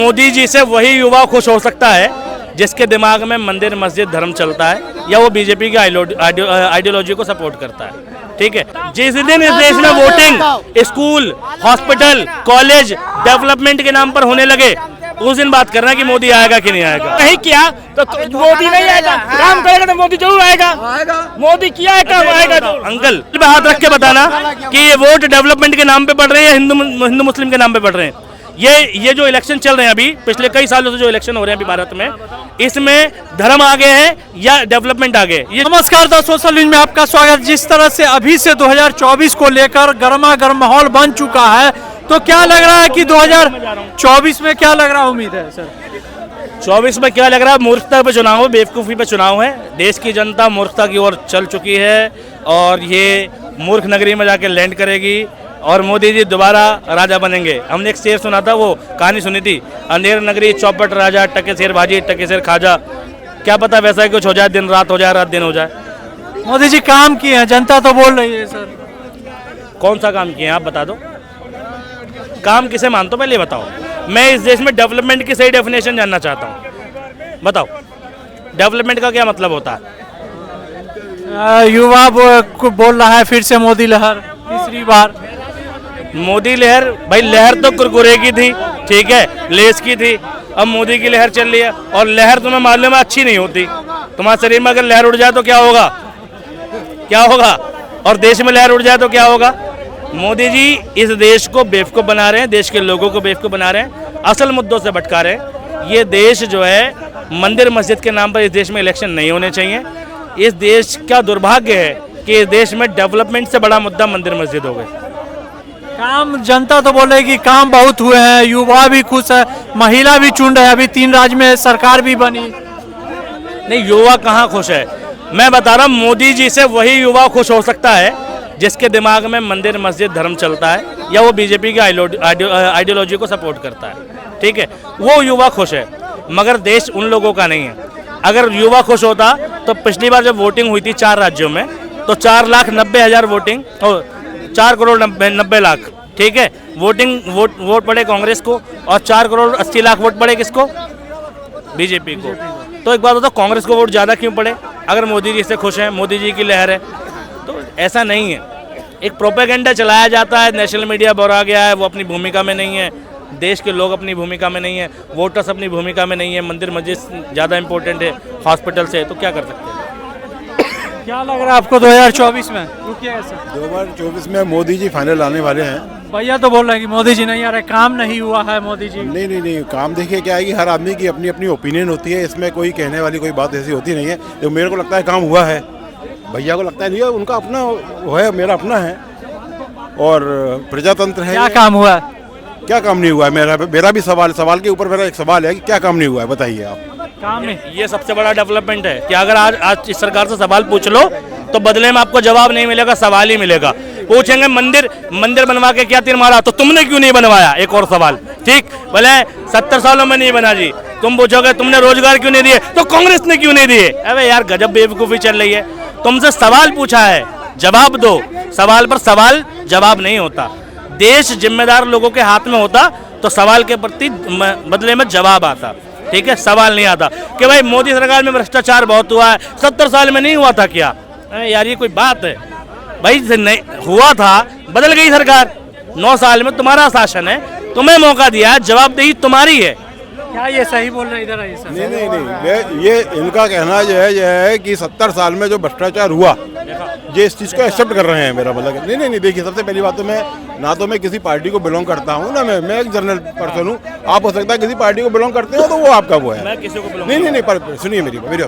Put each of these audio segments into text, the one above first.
मोदी जी से वही युवा खुश हो सकता है जिसके दिमाग में मंदिर मस्जिद धर्म चलता है या वो बीजेपी की आइडियोलॉजी को सपोर्ट करता है। ठीक है, जिस दिन इस देश में voting school, hospital, college development के नाम पर होने लगे उस दिन बात करना कि मोदी आएगा कि नहीं आएगा। नहीं किया तो मोदी नहीं आएगा, काम करेगा तो मोदी जरूर आएगा। मोदी किया है काम, आएगा तो। अंकल पे हाथ रख के बताना कि ये वोट डेवलपमेंट के नाम पे पड़ रहे हैं या हिंदू मुस्लिम के नाम पे पड़ रहे हैं। ये जो इलेक्शन चल रहे हैं अभी, पिछले कई सालों से जो इलेक्शन हो रहे हैं अभी भारत में, इसमें धर्म आगे है या डेवलपमेंट आगे? ये नमस्कार दोस्तों, सोशल न्यूज में आपका स्वागत। जिस तरह से अभी से 2024 को लेकर गर्मा गर्म माहौल बन चुका है, तो क्या लग रहा है कि 2024 में क्या लग रहा है, उम्मीद है सर? 24 में क्या लग रहा है? मूर्खता पे चुनाव है, बेवकूफ़ी पे चुनाव है। देश की जनता मूर्खता की ओर चल चुकी है और ये मूर्ख नगरी में जाके लैंड करेगी और मोदी जी दोबारा राजा बनेंगे। हमने एक शेर सुना था, वो कहानी सुनी थी, अंधेर नगरी चौपट राजा, टके शेर भाजी टके शेर खाजा। क्या पता वैसा ही कुछ हो जाए, दिन रात हो जाए, रात दिन हो जाए। मोदी जी काम किए हैं, जनता तो बोल रही है सर। कौन सा काम किए हैं आप बता दो। काम किसे मानते हो पहले बताओ। मैं इस देश में डेवलपमेंट की सही डेफिनेशन जानना चाहता हूँ, बताओ डेवलपमेंट का क्या मतलब होता है? युवा बोल रहा है फिर से मोदी लहर तीसरी बार। मोदी लहर, भाई लहर तो कुरकुरे की थी, ठीक है, लेस की थी, अब मोदी की लहर चल रही है। और लहर तुम्हें मालूम है अच्छी नहीं होती। तुम्हारे शरीर में अगर लहर उड़ जाए तो क्या होगा, क्या होगा? और देश में लहर उड़ जाए तो क्या होगा? मोदी जी इस देश को बेवकूफ़ बना रहे हैं, देश के लोगों को बेवकूफ़ बना रहे हैं, असल मुद्दों से भटका रहे हैं। ये देश जो है, मंदिर मस्जिद के नाम पर इस देश में इलेक्शन नहीं होने चाहिए। इस देश का दुर्भाग्य है कि इस देश में डेवलपमेंट से बड़ा मुद्दा मंदिर मस्जिद हो गए। काम, जनता तो बोल रही कि काम बहुत हुए हैं, युवा भी खुश है, महिला भी चुन रहे हैं, अभी 3 राज्य में सरकार भी बनी। नहीं, युवा कहाँ खुश है? मैं बता रहा हूँ, मोदी जी से वही युवा खुश हो सकता है जिसके दिमाग में मंदिर मस्जिद धर्म चलता है या वो बीजेपी की आइडियोलॉजी को सपोर्ट करता है। ठीक है, वो युवा खुश है, मगर देश उन लोगों का नहीं है। अगर युवा खुश होता तो पिछली बार जब वोटिंग हुई थी 4 राज्यों में, तो 4,90,000 वोटिंग, 4,90,00,000, ठीक है, वोट पड़े कांग्रेस को और 4,80,00,000 वोट पड़े किसको? बीजेपी को। तो एक बात बताओ, कांग्रेस को वोट ज़्यादा क्यों पड़े अगर मोदी जी से खुश हैं, मोदी जी की लहर है? तो ऐसा नहीं है। एक प्रोपेगेंडा चलाया जाता है, नेशनल मीडिया बोरा गया है, वो अपनी भूमिका में नहीं है, देश के लोग अपनी भूमिका में नहीं है, वोटर्स अपनी भूमिका में नहीं है, मंदिर मस्जिद ज़्यादा इंपॉर्टेंट है हॉस्पिटल से, तो क्या कर सकते हैं? क्या लग रहा है आपको 2024 में? 2024 में मोदी जी फाइनल आने वाले हैं। भैया तो बोल रहे हैं कि मोदी जी नहीं आ रहे, काम नहीं हुआ है मोदी जी। नहीं, काम देखिए क्या है कि हर आदमी की अपनी अपनी ओपिनियन होती है, इसमें कोई कहने वाली कोई बात ऐसी होती नहीं है। तो मेरे को लगता है काम हुआ है, भैया को लगता है नहीं है, उनका अपना वो है, मेरा अपना है और प्रजातंत्र है। क्या काम हुआ है? क्या काम नहीं हुआ है? मेरा भी सवाल के ऊपर मेरा एक सवाल है कि क्या काम नहीं हुआ है, बताइए आप। काम नहीं, ये सबसे बड़ा डेवलपमेंट है कि अगर आज इस सरकार से सवाल पूछ लो तो बदले में आपको जवाब नहीं मिलेगा, सवाल ही मिलेगा। पूछेंगे मंदिर बनवा के क्या तीर मारा, तो तुमने क्यों नहीं बनवाया? एक और सवाल, ठीक, बोले 70 सालों में नहीं बना जी। तुम पूछोगे तुमने रोजगार क्यों नहीं दिए, तो कांग्रेस ने क्यों नहीं दिए? अबे यार गजब बेवकूफ़ी चल रही है। तुमसे सवाल पूछा है, जवाब दो। सवाल पर सवाल जवाब नहीं होता। देश जिम्मेदार लोगों के हाथ में होता तो सवाल के प्रति बदले में जवाब आता, ठीक है, सवाल नहीं आता कि भाई मोदी सरकार में भ्रष्टाचार बहुत हुआ है, 70 साल में नहीं हुआ था क्या? यार ये कोई बात है? भाई नहीं हुआ था, बदल गई सरकार, 9 साल में तुम्हारा शासन है, तुम्हें मौका दिया है, जवाबदेही तुम्हारी है। क्या ये सही बोल रहे हैं इधर आइए सर? नहीं, ये इनका कहना जो है कि 70 साल में जो भ्रष्टाचार हुआ, ये इस चीज़ को एक्सेप्ट कर रहे हैं। मेरा मतलब नहीं, देखिए, सबसे पहली बात तो मैं किसी पार्टी को बिलोंग करता हूँ ना, मैं एक जनरल पर्सन हूँ। आप हो सकता है किसी पार्टी को बिलोंग करते हो तो वो आपका वो है। मैं किसी को बिलोंग नहीं, पर सुनिए मेरी सुनिएगा।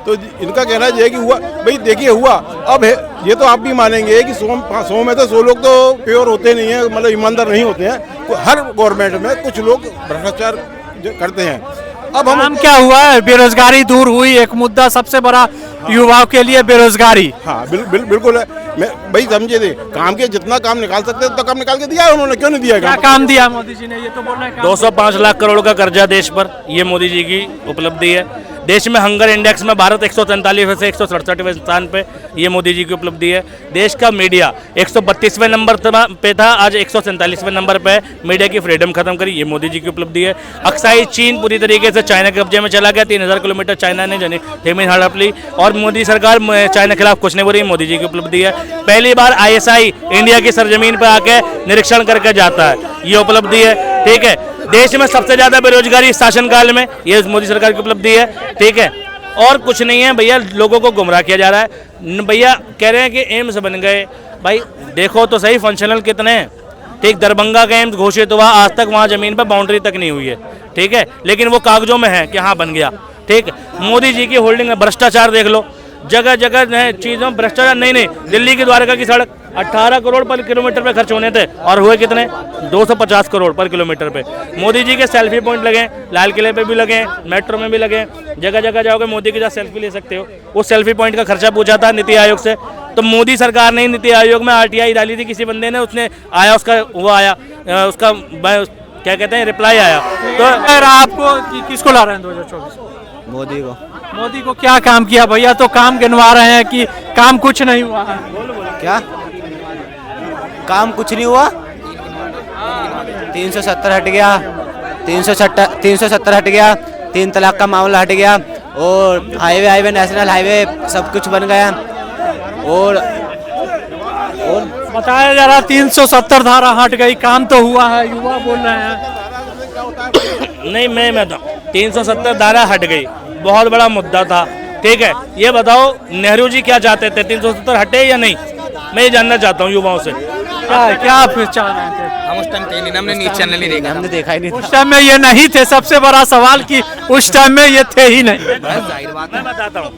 तो इनका कहना ये है कि हुआ, भाई देखिए हुआ। अब ये तो आप भी मानेंगे कि 100 में तो 100 लोग तो प्योर होते नहीं है, मतलब ईमानदार नहीं होते हैं। हर गवर्नमेंट में कुछ लोग भ्रष्टाचार करते हैं। अब हम क्या हुआ है? बेरोजगारी दूर हुई, एक मुद्दा सबसे बड़ा युवाओं के लिए बेरोजगारी। हाँ, बिल्कुल है। मैं भाई समझे थे, काम के जितना काम निकाल सकते उतना काम निकाल के दिया है उन्होंने, क्यों नहीं दिया? क्या काम दिया मोदी जी ने? ये तो बोल रहे हैं 205 लाख करोड़ का कर्जा देश पर, ये मोदी जी की उपलब्धि है। देश में हंगर इंडेक्स में भारत 143वें से 167वें स्थान पे, ये मोदी जी की उपलब्धि है। देश का मीडिया 132वें नंबर पे था, आज 147वें नंबर पे। मीडिया की फ्रीडम खत्म करी, ये मोदी जी की उपलब्धि है। अक्साई चीन पूरी तरीके से चाइना के कब्जे में चला गया, 3000 किलोमीटर चाइना ने जमीन हड़प ली, और मोदी सरकार चाइना के खिलाफ कुछ नहीं हो रही, मोदी जी की उपलब्धि है। पहली बार ISI इंडिया की सरजमीन पर आके निरीक्षण करके जाता है, ये उपलब्धि है। ठीक है, देश में सबसे ज्यादा बेरोजगारी शासनकाल में, ये मोदी सरकार की उपलब्धि है। ठीक है, और कुछ नहीं है भैया, लोगों को गुमराह किया जा रहा है। भैया कह रहे हैं कि एम्स बन गए, भाई देखो तो सही फंक्शनल कितने हैं। ठीक, दरभंगा का एम्स घोषित हुआ, आज तक वहाँ जमीन पर बाउंड्री तक नहीं हुई है। ठीक है, लेकिन वो कागजों में है कि हाँ बन गया। ठीक, मोदी जी की होल्डिंग में भ्रष्टाचार देख लो, जगह जगह चीज़ों भ्रष्टाचार। नहीं, दिल्ली की द्वारका की सड़क 18 करोड़ पर किलोमीटर पे खर्च होने थे, और हुए कितने? 250 करोड़ पर किलोमीटर पे। मोदी जी के सेल्फी पॉइंट लगे, लाल किले पे भी लगे, मेट्रो में भी लगे, जगह जगह जाओगे मोदी के साथ सेल्फी ले सकते हो। उस सेल्फी पॉइंट का खर्चा पूछा था नीति आयोग से, तो मोदी सरकार ने नीति आयोग में RTI डाली थी, किसी बंदे ने, उसने आया, उसका वो आया, उसका क्या कहते हैं, रिप्लाई आया। तो अगर आपको किसको ला रहे हैं 2024? मोदी को। मोदी को क्या काम किया भैया? तो काम गिनवा रहे हैं कि काम कुछ नहीं हुआ है। क्या काम कुछ नहीं हुआ? 370 हट गया, 370 हट गया, 3 तलाक का मामला हट गया, और हाईवे नेशनल हाईवे सब कुछ बन गया। और बताया जा रहा 370 धारा हट गई, काम तो हुआ है, युवा बोल रहे हैं। नहीं, मैं तो 370 धारा हट गई, बहुत बड़ा मुद्दा था। ठीक है, ये बताओ नेहरू जी क्या चाहते थे, 370 हटे या नहीं? मैं ये जानना चाहता हूँ युवाओं से। क्या आप चाह रहे थे? हम उस टाइम थे नहीं, हमने न्यूज चैनल नहीं देखा, हमने देखा ही नहीं। उस टाइम में ये नहीं थे, सबसे बड़ा सवाल कि उस टाइम में ये थे ही नहीं। जाहिर बात है। मैं बताता हूँ,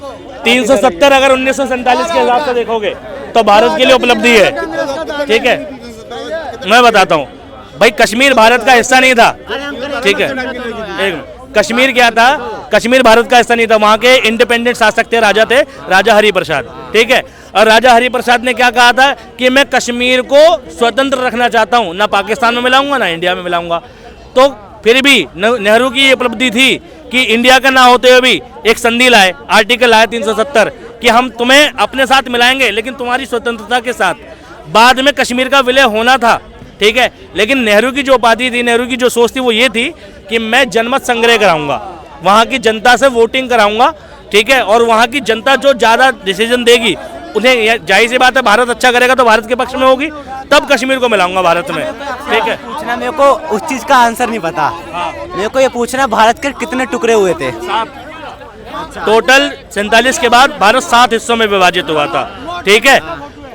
370 अगर 1947 के हिसाब से देखोगे तो भारत के लिए उपलब्धि है। ठीक है, मैं बताता हूँ भाई, कश्मीर भारत का हिस्सा नहीं था। ठीक है, एक कश्मीर क्या था? कश्मीर भारत का हिस्सा नहीं था, वहाँ के इंडिपेंडेंट शासक थे, राजा थे, राजा हरिप्रसाद। ठीक है, और राजा हरिप्रसाद ने क्या कहा था कि मैं कश्मीर को स्वतंत्र रखना चाहता हूँ, ना पाकिस्तान में मिलाऊंगा ना इंडिया में मिलाऊंगा। तो फिर भी नेहरू की ये उपलब्धि थी कि इंडिया का ना होते हुए भी एक संधि लाए, आर्टिकल लाए 370 कि हम तुम्हें अपने साथ मिलाएंगे, लेकिन तुम्हारी स्वतंत्रता के साथ। बाद में कश्मीर का विलय होना था। ठीक है, लेकिन नेहरू की जो उपाधि थी, नेहरू की जो सोच थी, वो ये थी कि मैं जनमत संग्रह कराऊंगा, वहाँ की जनता से वोटिंग कराऊंगा। ठीक है, और वहाँ की जनता जो ज़्यादा डिसीजन देगी, उन्हें जाहिर सी बात है भारत अच्छा करेगा तो भारत के पक्ष में होगी, तब कश्मीर को मिलाऊंगा भारत में। ठीक है, पूछना मेरे को उस चीज का आंसर नहीं पता। मेरे को ये पूछना भारत के कितने टुकड़े हुए थे? टोटल 47 के बाद भारत 7 हिस्सों में विभाजित हुआ था। ठीक है,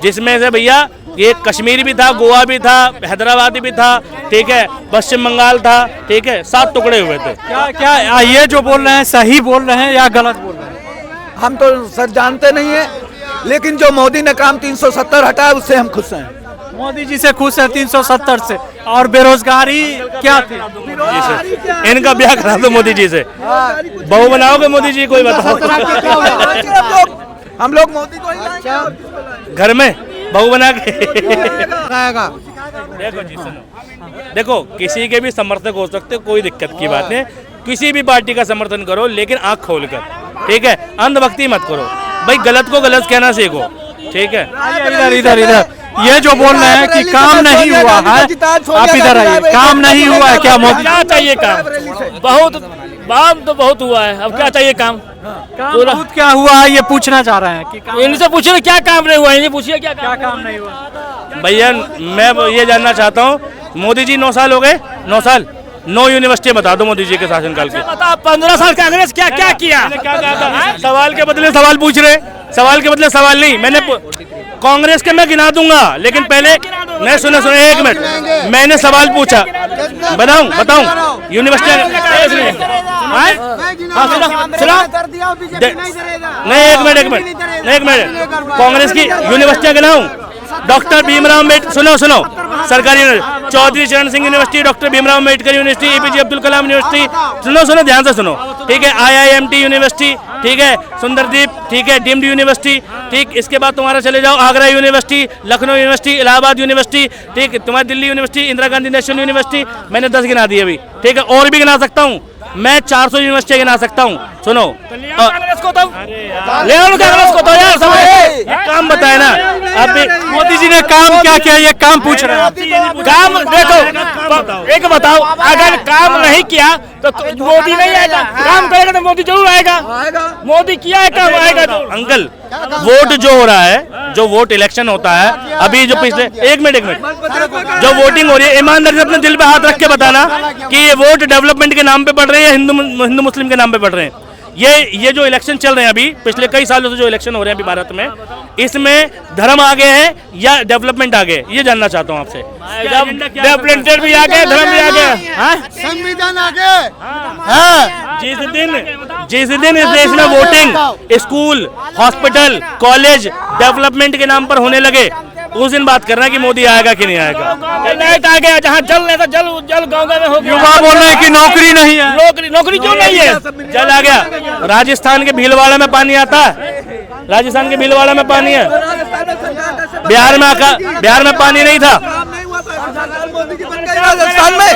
जिसमें से भैया ये कश्मीर भी था, गोवा भी था, हैदराबाद भी था। ठीक है, पश्चिम बंगाल था। ठीक है, 7 टुकड़े हुए थे। क्या ये जो बोल रहे हैं सही बोल रहे हैं या गलत बोल रहे हैं? हम तो सर जानते नहीं है, लेकिन जो मोदी ने काम 370 हटाया उससे हम खुश हैं। मोदी जी से खुश है 370 से। और बेरोजगारी क्या थी? इनका ब्याह करा दो मोदी जी से, बहू बनाओगे मोदी जी, कोई बताओ। हम लोग मोदी को ही लाएंगे। घर में बहू बना के देखो जी, सुनो, देखो किसी के भी समर्थक हो सकते, कोई दिक्कत की बात नहीं, किसी भी पार्टी का समर्थन करो, लेकिन आंख खोलकर। ठीक है, अंधभक्ति मत करो भाई, गलत को गलत कहना सीखो। ठीक है, इधर ये जो बोल रहे हैं कि काम नहीं हुआ है, आप इधर आइए, काम नहीं हुआ है क्या मोदी? क्या चाहिए काम? बहुत काम तो बहुत हुआ है, अब क्या चाहिए काम? पूरा क्या हुआ है ये पूछना चाह रहे हैं कि काम? इनसे पूछिए क्या काम नहीं हुआ, इनसे पूछिए क्या काम नहीं हुआ? भैया मैं ये जानना चाहता हूँ, मोदी जी 9 साल हो गए, 9 साल, 9 यूनिवर्सिटी बता दो मोदी जी के शासनकाल की। बता 15 साल कांग्रेस क्या क्या किया? क्या कहा था? सवाल के बदले सवाल पूछ रहे, सवाल के बदले सवाल नहीं। मैंने कांग्रेस के मैं गिना दूंगा, लेकिन पहले नहीं, सुनो 1 मिनट, मैंने सवाल पूछा, बताऊं यूनिवर्सिटी नहीं, एक मिनट, कांग्रेस की यूनिवर्सिटियां गिनाऊं? डॉक्टर भीमराव अम्बेडकर, सुनो सरकारी Chaudhary Charan Singh university, doctor Bhimrao Ambedkar university, APJ Abdul Kalam university, सुनो ध्यान से सुनो। ठीक है, IIMT यूनिवर्सिटी, ठीक है, सुंदरदीप, ठीक है, डीम्ड यूनिवर्सिटी, ठीक, इसके बाद तुम्हारा चले जाओ Agra university, Lucknow university, Allahabad university, ठीक, तुम्हारी Delhi university, Indira Gandhi national university, मैंने 10 गिना दिए अभी, ठीक है, और भी गिना सकता हूँ मैं, 400 यूनिवर्सिटी गिना सकता हूँ। सुनो, कांग्रेस को तो ले आओ कांग्रेस को तो यार, समझ ये काम बताए ना अभी मोदी जी ने काम क्या किया, ये काम पूछ रहे हैं। काम देखो, एक बताओ, अगर काम नहीं किया तो मोदी नहीं आएगा, काम करेगा तो मोदी जरूर आएगा। मोदी किया है काम, आएगा तो। अंकल, वोट जो हो रहा है, जो वोट इलेक्शन होता है अभी, जो पिछले एक मिनट जो वोटिंग हो रही है, ईमानदारी से अपने दिल पे हाथ रख के बताना कि ये वोट डेवलपमेंट के नाम पे पड़ रहे हैं या हिंदू मुस्लिम के नाम पे पड़ रहे हैं। ये जो इलेक्शन चल रहे हैं अभी, पिछले कई सालों से जो इलेक्शन हो रहे हैं अभी भारत में, इसमें धर्म आगे है या डेवलपमेंट आगे, ये जानना चाहता हूँ आपसे। डेवलपमेंट भी आ गए, धर्म भी आ गया, संविधान आगे जिस दिन इस देश में voting school, hospital, college development के नाम पर होने लगे, उस दिन बात करना कि मोदी आएगा कि नहीं आएगा। लाइट आ गया, जहाँ जल नहीं था जल गाँव में हो गया। युवा बोल रहे हैं कि नौकरी नहीं है। नौकरी क्यों नहीं है? जल आ गया। राजस्थान के भीलवाड़ा में पानी आता है, राजस्थान के भीलवाड़ा में पानी है, बिहार में पानी नहीं था। राजस्थान में